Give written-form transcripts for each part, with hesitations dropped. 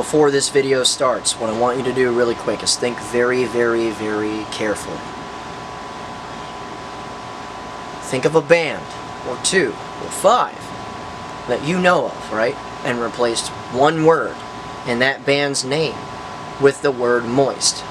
before this video starts, what I want you to do really quick is think very, very, very carefully. Think of a band, or 2, or 5, that you know of, right? And replace one word in that band's name with the word moist.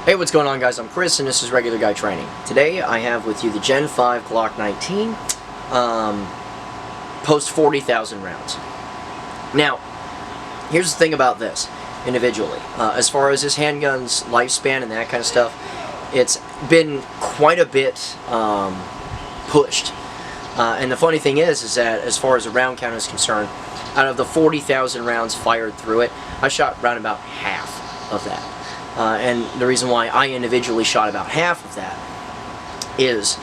Hey, what's going on, guys? I'm Chris, and this is Regular Guy Training. Today, I have with you the Gen 5 Glock19 post 40,000 rounds. Now, here's the thing about this, individually. As far as this handgun's lifespan and that kind of stuff, it's been quite a bit pushed. And the funny thing is that as far as the round count is concerned, out of the 40,000 rounds fired through it, I shot around about half of that. And the reason why I individually shot about half of that is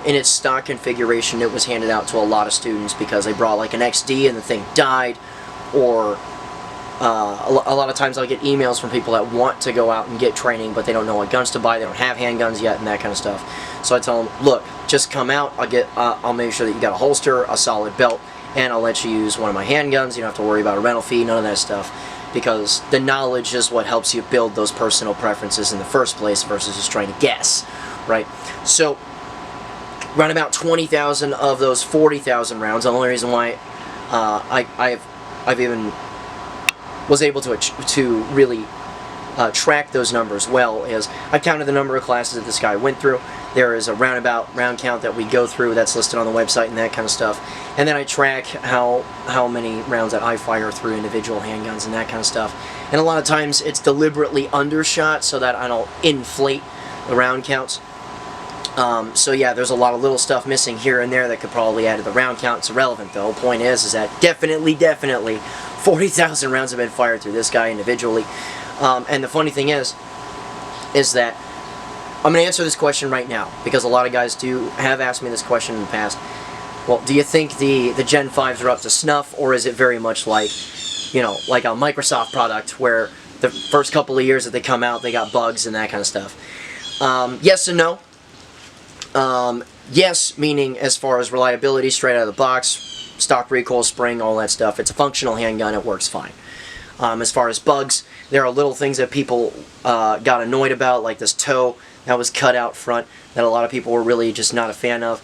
in its stock configuration, it was handed out to a lot of students because they brought like an XD and the thing died, or a lot of times I'll get emails from people that want to go out and get training, but they don't know what guns to buy, they don't have handguns yet, and that kind of stuff. So I tell them, look, just come out, I'll make sure that you got a holster, a solid belt, and I'll let you use one of my handguns. You don't have to worry about a rental fee, none of that stuff. Because the knowledge is what helps you build those personal preferences in the first place versus just trying to guess, right? So, around about 20,000 of those 40,000 rounds. The only reason why I've even was able to really track those numbers well is I counted the number of classes that this guy went through. There is a round count that we go through that's listed on the website and that kind of stuff. And then I track how many rounds that I fire through individual handguns and that kind of stuff. And a lot of times it's deliberately undershot so that I don't inflate the round counts. So yeah, there's a lot of little stuff missing here and there that could probably add to the round count. It's irrelevant. The whole point is that definitely 40,000 rounds have been fired through this guy individually. And the funny thing is that I'm going to answer this question right now, because a lot of guys have asked me this question in the past. Well, do you think the Gen 5s are up to snuff, or is it very much like, like a Microsoft product where the first couple of years that they come out, they got bugs and that kind of stuff? Yes and no. Yes, meaning as far as reliability, straight out of the box, stock recoil spring, all that stuff. It's a functional handgun, it works fine. As far as bugs, there are little things that people got annoyed about, like this toe that was cut out front, that a lot of people were really just not a fan of.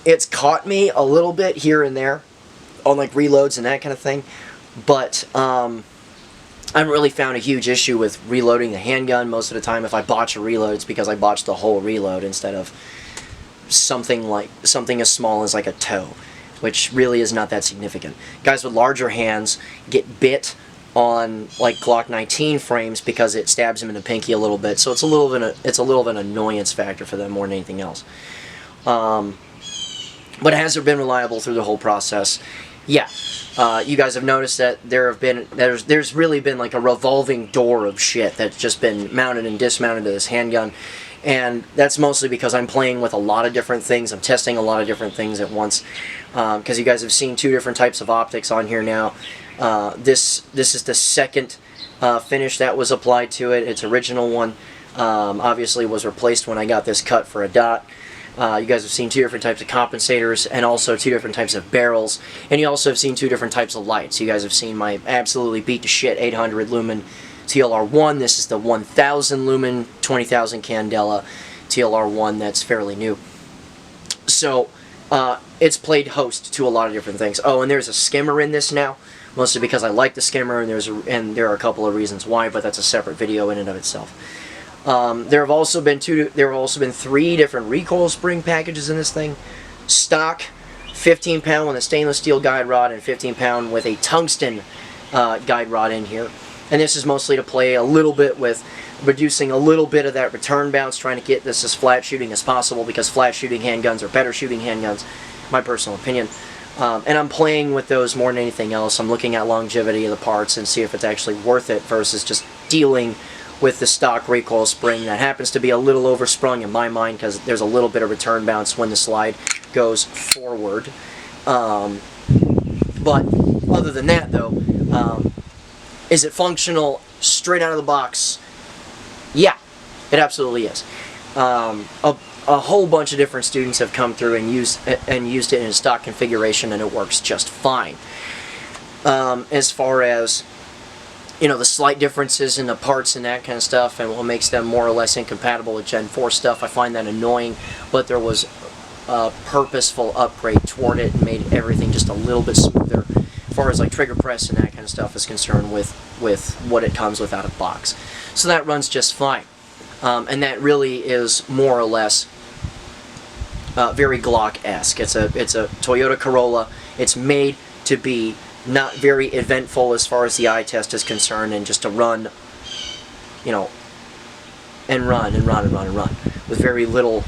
It's caught me a little bit here and there on like reloads and that kind of thing, but I haven't really found a huge issue with reloading the handgun. Most of the time if I botch a reload, it's because I botched the whole reload instead of something as small as like a toe, which really is not that significant. Guys with larger hands get bit on like Glock19 frames because it stabs them in the pinky a little bit, so it's a little of an annoyance factor for them more than anything else. But has there been reliable through the whole process? Yeah. You guys have noticed that there's really been like a revolving door of shit that's just been mounted and dismounted to this handgun. And that's mostly because I'm playing with a lot of different things. I'm testing a lot of different things at once. Because you guys have seen two different types of optics on here now. This is the second finish that was applied to it. Its original one obviously was replaced when I got this cut for a dot. You guys have seen two different types of compensators and also two different types of barrels. And you also have seen two different types of lights. You guys have seen my absolutely beat to shit 800 lumen TLR1. This is the 1000 lumen 20,000 candela TLR1 that's fairly new. So it's played host to a lot of different things. Oh, and there's a skimmer in this now, mostly because I like the skimmer, and there are a couple of reasons why, but that's a separate video in and of itself. There have also been three different recoil spring packages in this thing. Stock 15 pound with a stainless steel guide rod and 15 pound with a tungsten guide rod in here. And this is mostly to play a little bit with reducing a little bit of that return bounce, trying to get this as flat shooting as possible, because flat shooting handguns are better shooting handguns, my personal opinion. And I'm playing with those more than anything else. I'm looking at longevity of the parts and see if it's actually worth it versus just dealing with the stock recoil spring that happens to be a little oversprung in my mind, because there's a little bit of return bounce when the slide goes forward. But other than that, though, is it functional straight out of the box? Yeah, it absolutely is. A whole bunch of different students have come through and used it in a stock configuration, and it works just fine. As far as the slight differences in the parts and that kind of stuff, and what makes them more or less incompatible with Gen 4 stuff, I find that annoying, but there was a purposeful upgrade toward it and made everything just a little bit smoother as far as like trigger press and that kind of stuff is concerned with what it comes with out of the box. So that runs just fine. And that really is more or less very Glock-esque. It's a Toyota Corolla. It's made to be not very eventful as far as the eye test is concerned, and just to run, and run with very little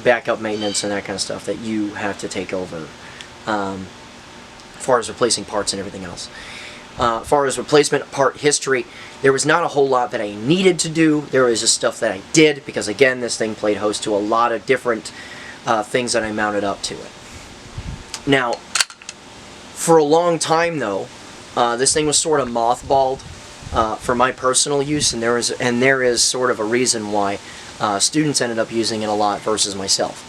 backup maintenance and that kind of stuff that you have to take over as far as replacing parts and everything else. As far as replacement part history, there was not a whole lot that I needed to do. There was just stuff that I did, because again, this thing played host to a lot of different things that I mounted up to it. Now, for a long time though, this thing was sort of mothballed for my personal use, and there is sort of a reason why students ended up using it a lot versus myself.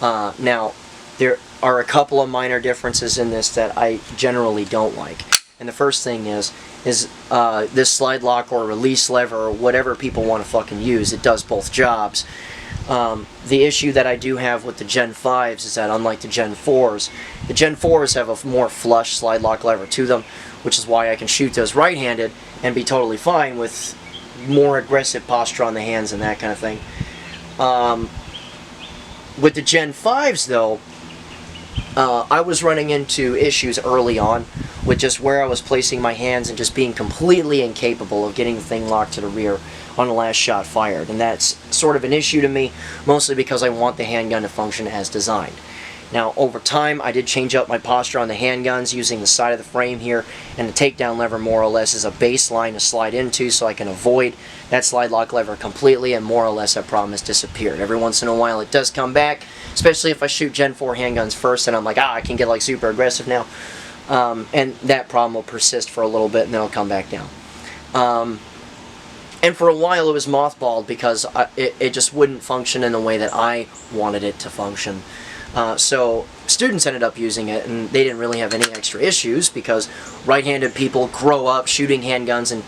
Now, there are a couple of minor differences in this that I generally don't like. And the first thing is this slide lock or release lever, or whatever people want to fucking use, it does both jobs. The issue that I do have with the Gen 5s is that unlike the Gen 4s, the Gen 4s have a more flush slide lock lever to them, which is why I can shoot those right-handed and be totally fine with more aggressive posture on the hands and that kind of thing. With the Gen 5s though, I was running into issues early on with just where I was placing my hands and just being completely incapable of getting the thing locked to the rear on the last shot fired. And that's sort of an issue to me, mostly because I want the handgun to function as designed. Now, over time, I did change up my posture on the handguns using the side of the frame here, and the takedown lever more or less is a baseline to slide into so I can avoid that slide lock lever completely, and more or less that problem has disappeared. Every once in a while it does come back, especially if I shoot Gen 4 handguns first and I'm like, I can get like super aggressive now. And that problem will persist for a little bit and then it'll come back down. And for a while it was mothballed because it just wouldn't function in the way that I wanted it to function. So students ended up using it and they didn't really have any extra issues because right-handed people grow up shooting handguns and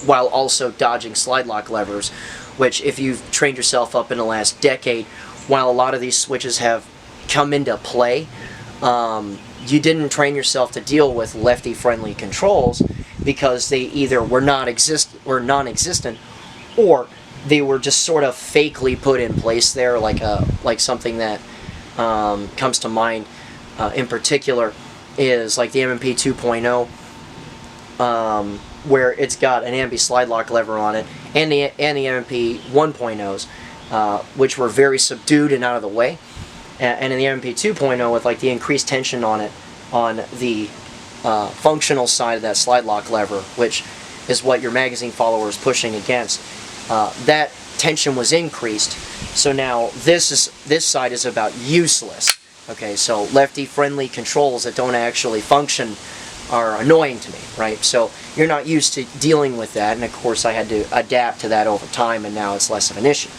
while also dodging slide lock levers, which if you've trained yourself up in the last decade, while a lot of these switches have come into play, you didn't train yourself to deal with lefty-friendly controls because they either were non-existent or they were just sort of fakely put in place there, like something that comes to mind in particular is like the MMP 2.0, where it's got an ambi slide lock lever on it, and the MMP 1.0s, which were very subdued and out of the way. And in the MMP 2.0, with like the increased tension on it, on the functional side of that slide lock lever, which is what your magazine follower is pushing against, that tension was increased. So now this side is about useless. Okay, so lefty-friendly controls that don't actually function are annoying to me, right? So you're not used to dealing with that, and of course I had to adapt to that over time, and now it's less of an issue.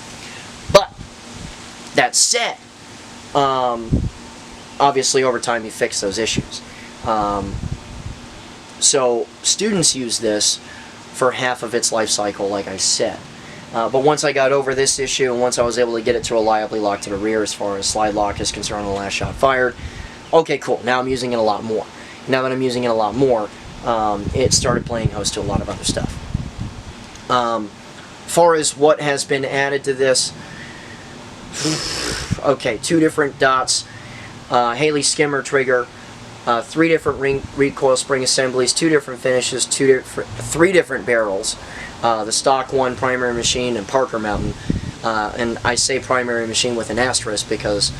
But that said, obviously over time you fix those issues. So students use this for half of its life cycle, like I said. But once I got over this issue, and once I was able to get it to reliably lock to the rear as far as slide lock is concerned on the last shot fired, okay, cool, now I'm using it a lot more. Now that I'm using it a lot more, it started playing host to a lot of other stuff. Far as what has been added to this, okay, 2 different dots, Haley skimmer trigger, 3 different recoil spring assemblies, 2 different finishes, 3 different barrels, the stock one primary machine and Parker Mountain, and I say primary machine with an asterisk because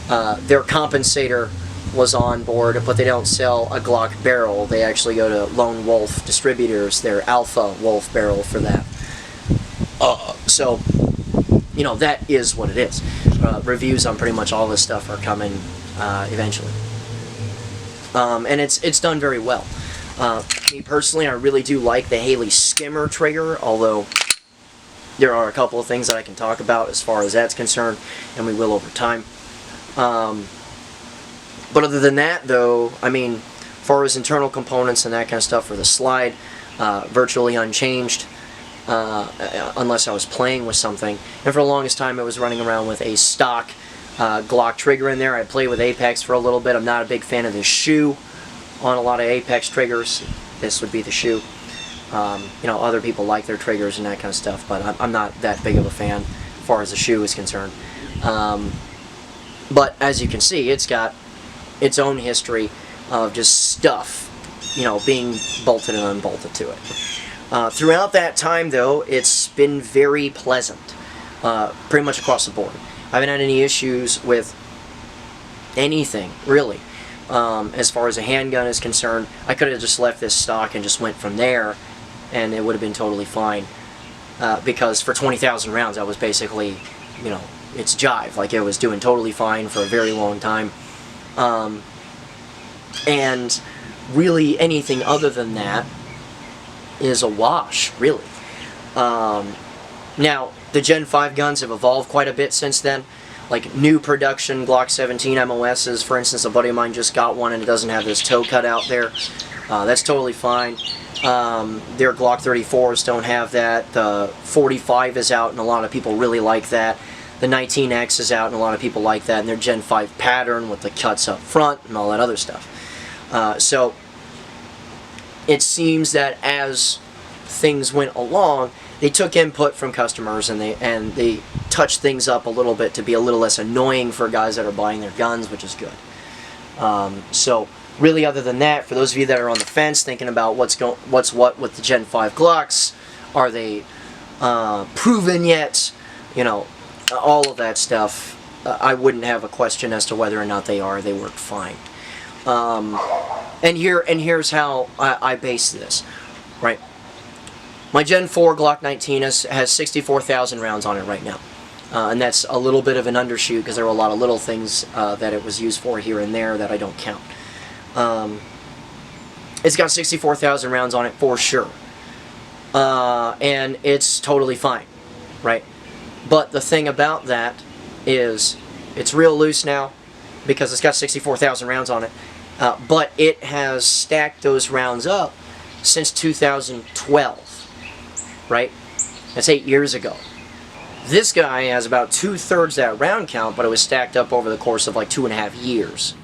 their compensator was on board, but they don't sell a Glock barrel. They actually go to Lone Wolf distributors, their Alpha Wolf barrel for that. So, you know, that is what it is. Reviews on pretty much all this stuff are coming eventually. And it's done very well. Me personally, I really do like the Haley skimmer trigger, although there are a couple of things that I can talk about as far as that's concerned, and we will over time. But other than that, though, I mean, as far as internal components and that kind of stuff for the slide, virtually unchanged, unless I was playing with something. And for the longest time, I was running around with a stock Glock trigger in there. I played with Apex for a little bit. I'm not a big fan of the shoe on a lot of Apex triggers. This would be the shoe. You know, other people like their triggers and that kind of stuff, but I'm not that big of a fan as far as the shoe is concerned. But as you can see, it's got its own history of just stuff, you know, being bolted and unbolted to it. Throughout that time, though, it's been very pleasant, pretty much across the board. I haven't had any issues with anything, really. As far as a handgun is concerned, I could have just left this stock and just went from there, and it would have been totally fine. Because for 20,000 rounds, I was basically, you know, it's jive. Like, it was doing totally fine for a very long time. And really anything other than that is a wash, really. Now, the Gen 5 guns have evolved quite a bit since then. Like new production Glock 17 MOSs, for instance, a buddy of mine just got one and it doesn't have this toe cut out there. That's totally fine. Their Glock 34s don't have that. The 45 is out, and a lot of people really like that. The 19X is out, and a lot of people like that, and their Gen 5 pattern with the cuts up front and all that other stuff. So it seems that as things went along, they took input from customers, and they touched things up a little bit to be a little less annoying for guys that are buying their guns, which is good. So really, other than that, for those of you that are on the fence thinking about what's what with the Gen 5 Glocks, are they proven yet? You know, all of that stuff, I wouldn't have a question as to whether or not they are. They work fine. And here's how I base this, right? My Gen 4 Glock19 has 64,000 rounds on it right now. And that's a little bit of an undershoot because there were a lot of little things that it was used for here and there that I don't count. It's got 64,000 rounds on it for sure. And it's totally fine, right? But the thing about that is it's real loose now because it's got 64,000 rounds on it. But it has stacked those rounds up since 2012, right? That's 8 years ago. This guy has about 2/3 that round count, but it was stacked up over the course of like 2.5 years,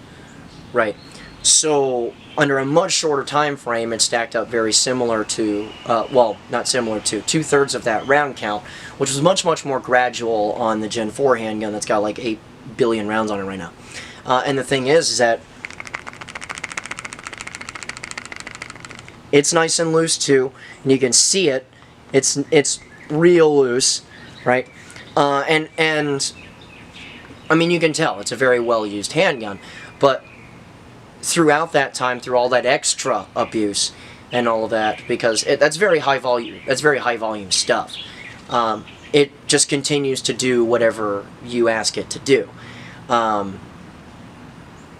right? So under a much shorter time frame, it's stacked up very similar to, well, not similar to, 2/3 of that round count, which was much more gradual on the Gen 4 handgun that's got like 8 billion rounds on it right now. And the thing is that it's nice and loose too, and you can see it. It's real loose, right? And I mean, you can tell it's a very well used handgun, but throughout that time, through all that extra abuse and all of that, because that's very high volume. That's very high volume stuff. It just continues to do whatever you ask it to do.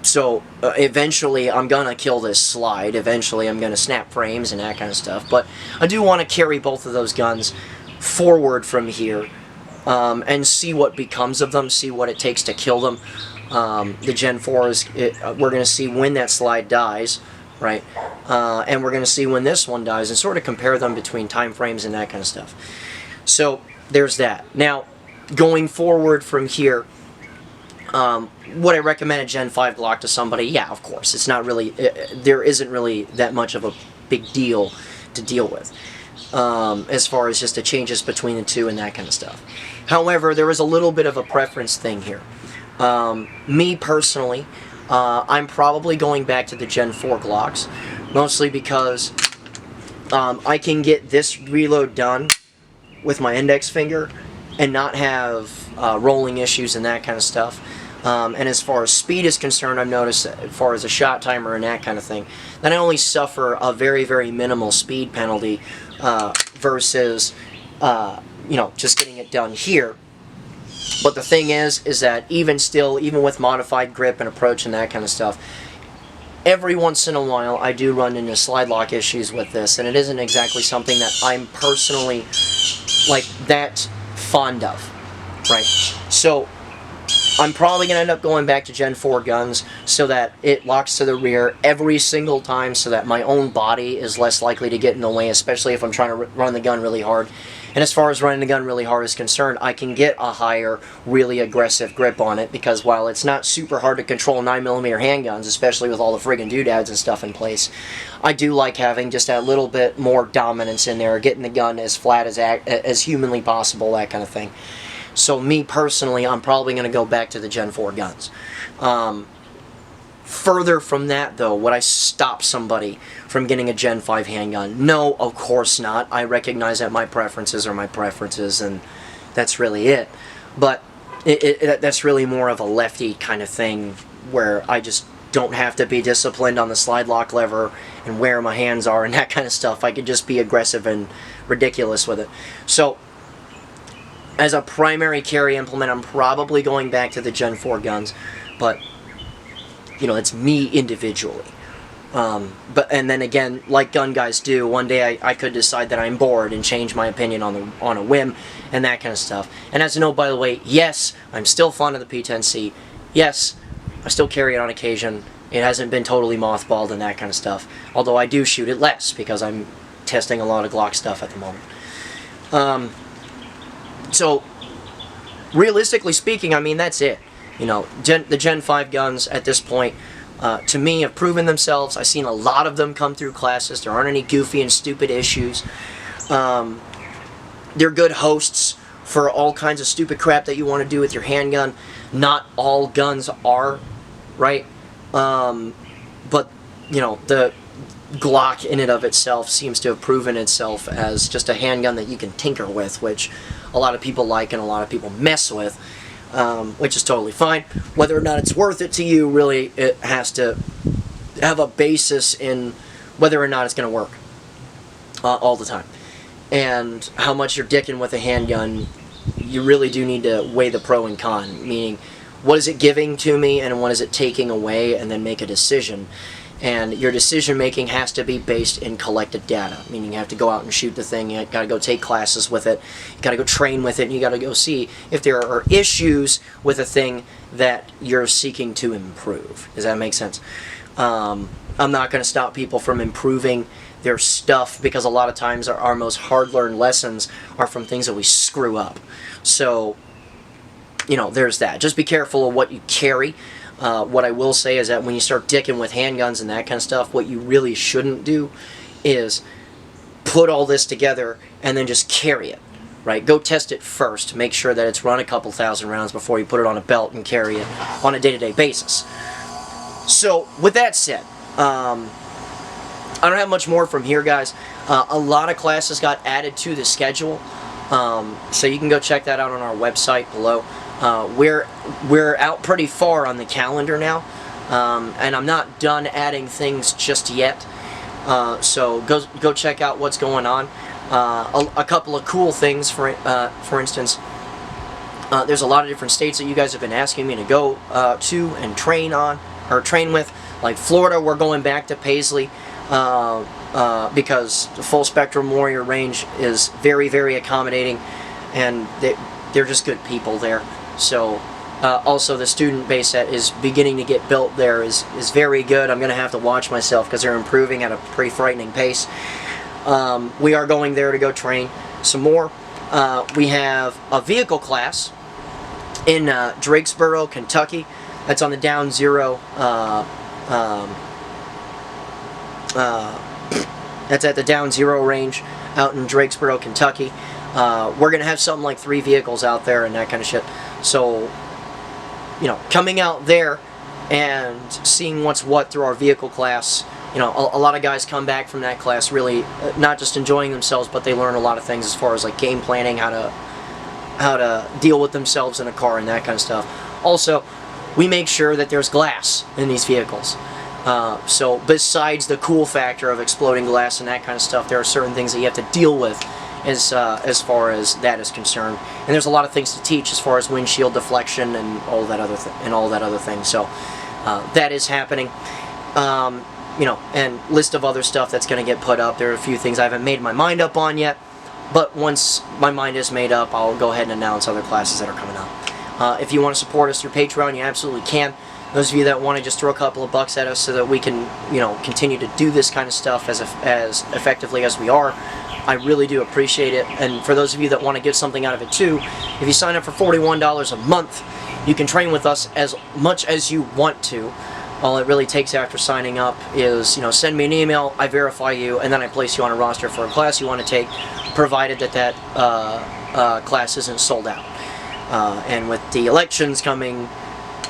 So eventually I'm gonna kill this slide. Eventually I'm gonna snap frames and that kind of stuff. But I do want to carry both of those guns forward from here and see what becomes of them. See what it takes to kill them. The Gen 4 is, we're going to see when that slide dies, right? And we're going to see when this one dies and sort of compare them between time frames and that kind of stuff. So there's that. Now, going forward from here, would I recommend a Gen 5 Glock to somebody? Yeah, of course. It's not really, there isn't really that much of a big deal to deal with as far as just the changes between the two and that kind of stuff. However, there is a little bit of a preference thing here. Me personally, I'm probably going back to the Gen 4 Glocks, mostly because I can get this reload done with my index finger and not have rolling issues and that kind of stuff. And as far as speed is concerned, I've noticed that as far as a shot timer and that kind of thing, that I only suffer a very minimal speed penalty versus you know, just getting it done here. But the thing is that even still, even with modified grip and approach and that kind of stuff, every once in a while I do run into slide lock issues with this, and it isn't exactly something that I'm personally like that fond of, right? So I'm probably going to end up going back to Gen 4 guns so that it locks to the rear every single time, so that my own body is less likely to get in the way, especially if I'm trying to run the gun really hard. And as far as running the gun really hard is concerned, I can get a higher, really aggressive grip on it, because while it's not super hard to control 9mm handguns, especially with all the friggin' doodads and stuff in place, I do like having just that little bit more dominance in there, getting the gun as flat as humanly possible, that kind of thing. So me personally, I'm probably going to go back to the Gen 4 guns. Further from that, though, would I stop somebody from getting a Gen 5 handgun? No, of course not. I recognize that my preferences are my preferences, and that's really it. But that's really more of a lefty kind of thing, where I just don't have to be disciplined on the slide lock lever and where my hands are and that kind of stuff. I could just be aggressive and ridiculous with it. So as a primary carry implement, I'm probably going back to the Gen 4 guns, but you know, it's me individually. And then again, like gun guys do, one day I could decide that I'm bored and change my opinion on a whim and that kind of stuff. And as you know, by the way, yes, I'm still fond of the P10C. Yes, I still carry it on occasion. It hasn't been totally mothballed and that kind of stuff. Although I do shoot it less because I'm testing a lot of Glock stuff at the moment. So, realistically speaking, I mean, that's it. You know, the Gen 5 guns at this point, to me, have proven themselves. I've seen a lot of them come through classes. There aren't any goofy and stupid issues. They're good hosts for all kinds of stupid crap that you want to do with your handgun. Not all guns are, right? But, you know, the Glock in and of itself seems to have proven itself as just a handgun that you can tinker with, which a lot of people like and a lot of people mess with, which is totally fine. Whether or not it's worth it to you, really, it has to have a basis in whether or not it's going to work all the time. And how much you're dicking with a handgun, you really do need to weigh the pro and con, meaning what is it giving to me and what is it taking away, and then make a decision. And your decision making has to be based in collected data, meaning you have to go out and shoot the thing, you got to go take classes with it, you got to go train with it, and you got to go see if there are issues with a thing that you're seeking to improve. Does that make sense? I'm not going to stop people from improving their stuff, because a lot of times our most hard-learned lessons are from things that we screw up. So, you know, there's that. Just be careful of what you carry. What I will say is that when you start dicking with handguns and that kind of stuff, what you really shouldn't do is put all this together and then just carry it, right? Go test it first. Make sure that it's run a couple thousand rounds before you put it on a belt and carry it on a day-to-day basis. So, with that said, I don't have much more from here, guys. A lot of classes got added to the schedule, so you can go check that out on our website below. We're out pretty far on the calendar now, and I'm not done adding things just yet. So go check out what's going on. A couple of cool things, for instance, there's a lot of different states that you guys have been asking me to go to and train with. Like Florida, we're going back to Paisley. Because the full spectrum warrior range is very, very accommodating, and they're just good people there. So also the student base that is beginning to get built there is very good. I'm going to have to watch myself because they're improving at a pretty frightening pace. We are going there to go train some more. We have a vehicle class in Drakesboro, Kentucky. That's on the Down Zero. That's at the Down Zero range out in Drakesboro, Kentucky. We're going to have something like 3 vehicles out there and that kind of shit. So, you know, coming out there and seeing what's what through our vehicle class, you know, a lot of guys come back from that class really not just enjoying themselves, but they learn a lot of things as far as like game planning, how to deal with themselves in a car and that kind of stuff. Also, we make sure that there's glass in these vehicles. So besides the cool factor of exploding glass and that kind of stuff, there are certain things that you have to deal with as far as that is concerned. And there's a lot of things to teach as far as windshield deflection and all that other thing. So that is happening. You know, and list of other stuff that's going to get put up. There are a few things I haven't made my mind up on yet, but once my mind is made up, I'll go ahead and announce other classes that are coming up. If you want to support us through Patreon, you absolutely can. Those of you that want to just throw a couple of bucks at us so that we can, you know, continue to do this kind of stuff as effectively as we are, I really do appreciate it. And for those of you that want to get something out of it too, if you sign up for $41 a month, you can train with us as much as you want to. All it really takes after signing up is, you know, send me an email, I verify you, and then I place you on a roster for a class you want to take, provided that class isn't sold out. And with the elections coming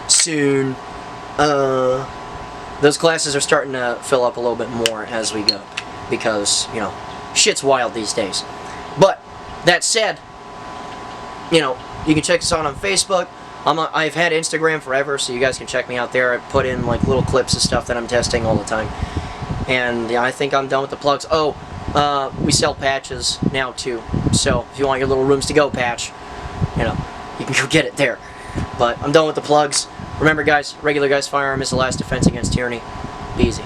soon, those classes are starting to fill up a little bit more as we go, because, you know, shit's wild these days. But that said, you know, you can check us out on Facebook. I've had Instagram forever, so you guys can check me out there. I put in like little clips of stuff that I'm testing all the time. And yeah, I think I'm done with the plugs. Oh, we sell patches now too. So if you want your little rooms to go patch, you know, you can go get it there. But I'm done with the plugs. Remember, guys, regular guy's firearm is the last defense against tyranny. Be easy.